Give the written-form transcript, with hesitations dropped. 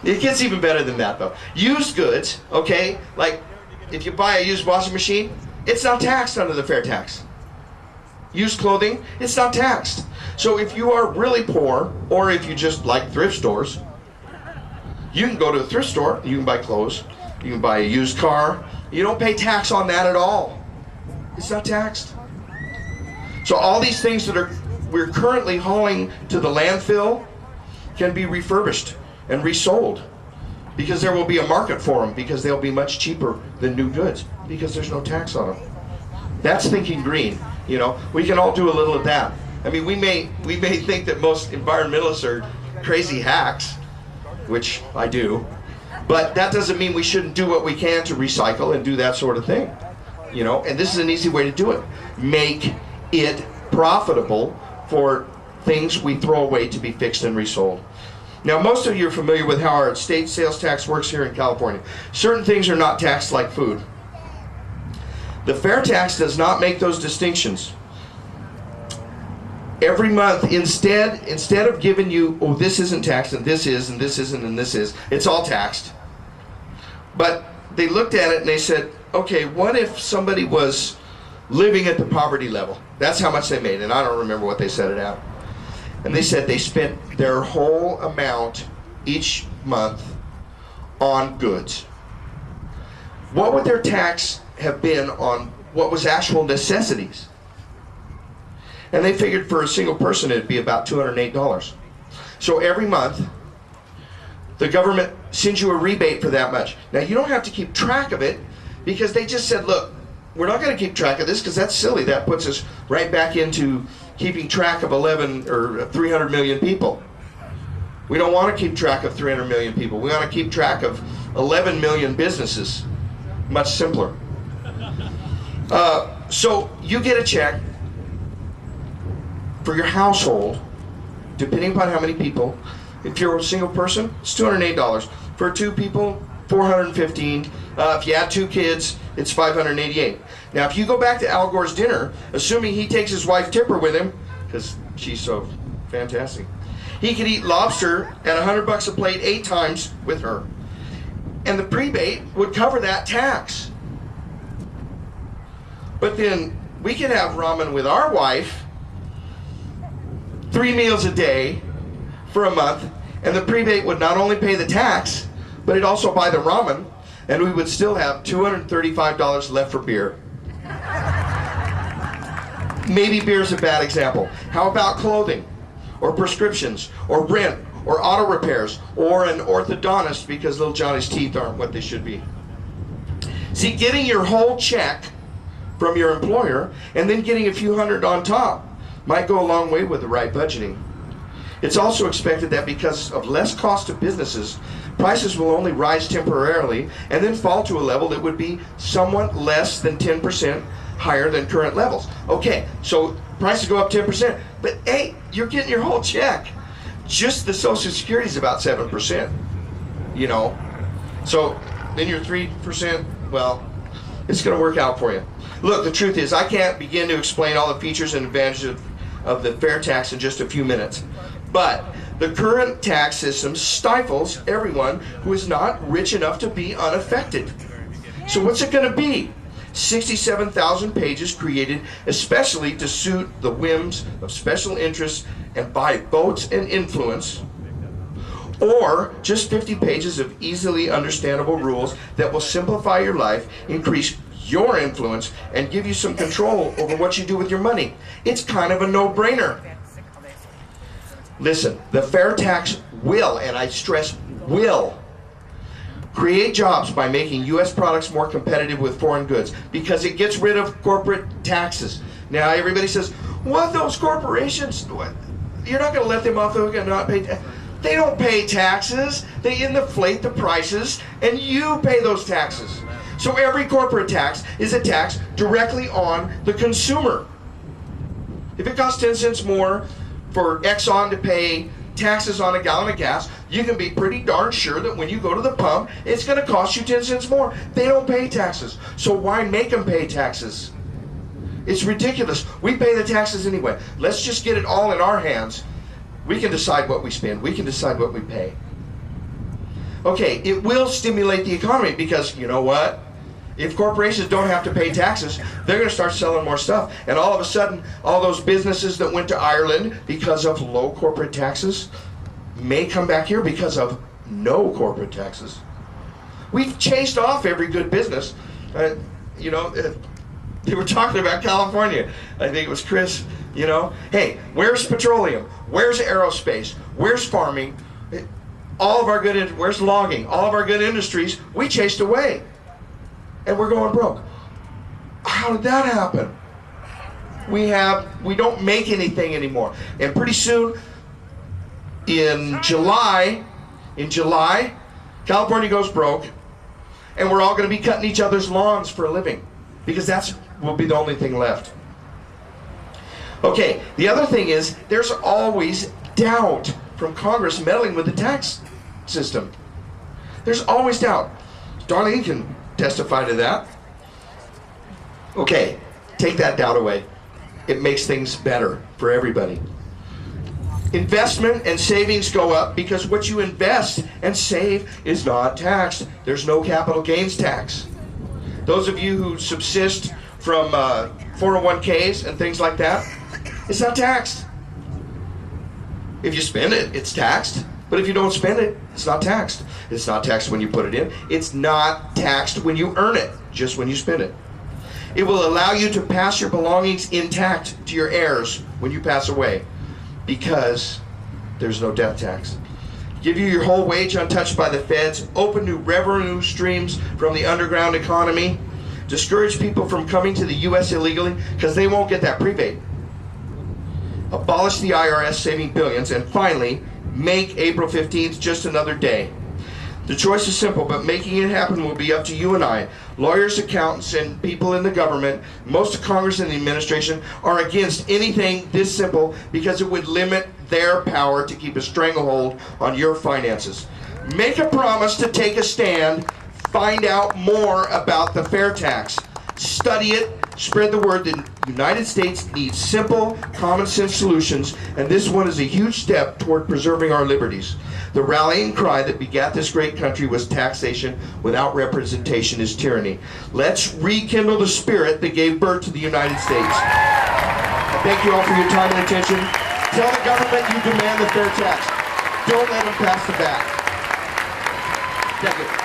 It gets even better than that though. Used goods, okay, like if you buy a used washing machine, it's not taxed under the fair tax. Used clothing, it's not taxed. So if you are really poor, or if you just like thrift stores, you can go to a thrift store, you can buy clothes, you can buy a used car, you don't pay tax on that at all. It's not taxed. So all these things that we're currently hauling to the landfill can be refurbished and resold, because there will be a market for them, because they'll be much cheaper than new goods, because there's no tax on them. That's thinking green. You know, we can all do a little of that. I mean, we may think that most environmentalists are crazy hacks, which I do, but that doesn't mean we shouldn't do what we can to recycle and do that sort of thing. You know, and this is an easy way to do it. Make it profitable for things we throw away to be fixed and resold. Now, most of you are familiar with how our state sales tax works here in California. Certain things are not taxed like food. The fair tax does not make those distinctions. Every month, instead of giving you, oh, this isn't taxed, and this is, and this isn't, and this is, it's all taxed. But they looked at it and they said, okay, what if somebody was living at the poverty level? That's how much they made, and I don't remember what they set it at. And they said they spent their whole amount each month on goods. What would their tax have been on what was actual necessities? And they figured for a single person it'd be about $208. So every month the government sends you a rebate for that much. Now you don't have to keep track of it, because they just said, look, we're not going to keep track of this because that's silly. That puts us right back into keeping track of 11 or 300 million people. We don't want to keep track of 300 million people. We want to keep track of 11 million businesses. Much simpler. So you get a check for your household, depending upon how many people. If you're a single person, it's $208. For two people, $415. If you add two kids, it's $588. Now, if you go back to Al Gore's dinner, assuming he takes his wife Tipper with him, because she's so fantastic, he could eat lobster at $100 a plate 8 times with her, and the prebate would cover that tax. But then we could have ramen with our wife 3 meals a day for a month, and the prebate would not only pay the tax, but it'd also buy the ramen, and we would still have $235 left for beer. Maybe beer's a bad example. How about clothing, or prescriptions, or rent, or auto repairs, or an orthodontist because little Johnny's teeth aren't what they should be? See, getting your whole check from your employer and then getting a few hundred on top might go a long way with the right budgeting. It's also expected that because of less cost to businesses, prices will only rise temporarily and then fall to a level that would be somewhat less than 10% higher than current levels. Okay, so prices go up 10%, but hey, you're getting your whole check. Just the Social Security is about 7%, you know. So then your 3%, well, it's going to work out for you. Look, the truth is, I can't begin to explain all the features and advantages of the fair tax in just a few minutes. But the current tax system stifles everyone who is not rich enough to be unaffected. So what's it going to be? 67,000 pages created especially to suit the whims of special interests and buy votes and influence, or just 50 pages of easily understandable rules that will simplify your life, increase your influence, and give you some control over what you do with your money. It's kind of a no-brainer. Listen, the fair tax will, and I stress will, create jobs by making U.S. products more competitive with foreign goods, because it gets rid of corporate taxes. Now everybody says, what, those corporations, what? You're not going to let them off the hook and not pay taxes. They don't pay taxes. They inflate the prices, and you pay those taxes. So every corporate tax is a tax directly on the consumer. If it costs 10 cents more for Exxon to pay taxes on a gallon of gas, you can be pretty darn sure that when you go to the pump, it's going to cost you 10 cents more. They don't pay taxes. So why make them pay taxes? It's ridiculous. We pay the taxes anyway. Let's just get it all in our hands. We can decide what we spend. We can decide what we pay. Okay, it will stimulate the economy because you know what? If corporations don't have to pay taxes, they're going to start selling more stuff. And all of a sudden, all those businesses that went to Ireland because of low corporate taxes may come back here because of no corporate taxes. We've chased off every good business. You know, they were talking about California. I think it was Chris, you know. Hey, where's petroleum? Where's aerospace? Where's farming? All of our good, where's logging? All of our good industries, we chased away. And we're going broke. How did that happen? We don't make anything anymore. And pretty soon, in July, California goes broke, and we're all going to be cutting each other's lawns for a living, because that's will be the only thing left. Okay, the other thing is there's always doubt from Congress meddling with the tax system. There's always doubt. Darlene can testify to that. Okay, take that doubt away. It makes things better for everybody. Investment and savings go up because what you invest and save is not taxed. There's no capital gains tax. Those of you who subsist from 401ks and things like that, it's not taxed. If you spend it, it's taxed. But if you don't spend it, it's not taxed. It's not taxed when you put it in. It's not taxed when you earn it, just when you spend it. It will allow you to pass your belongings intact to your heirs when you pass away, because there's no death tax. Give you your whole wage untouched by the feds, open new revenue streams from the underground economy, discourage people from coming to the U.S. illegally because they won't get that rebate. Abolish the IRS, saving billions, and finally, make April 15th just another day. The choice is simple, but making it happen will be up to you and I. Lawyers, accountants, and people in the government, most of Congress and the administration, are against anything this simple because it would limit their power to keep a stranglehold on your finances. Make a promise to take a stand. Find out more about the fair tax. Study it. Spread the word. The United States needs simple, common sense solutions, and this one is a huge step toward preserving our liberties. The rallying cry that begat this great country was taxation without representation is tyranny. Let's rekindle the spirit that gave birth to the United States. I thank you all for your time and attention. Tell the government you demand the fair tax. Don't let them pass the bat. Thank you.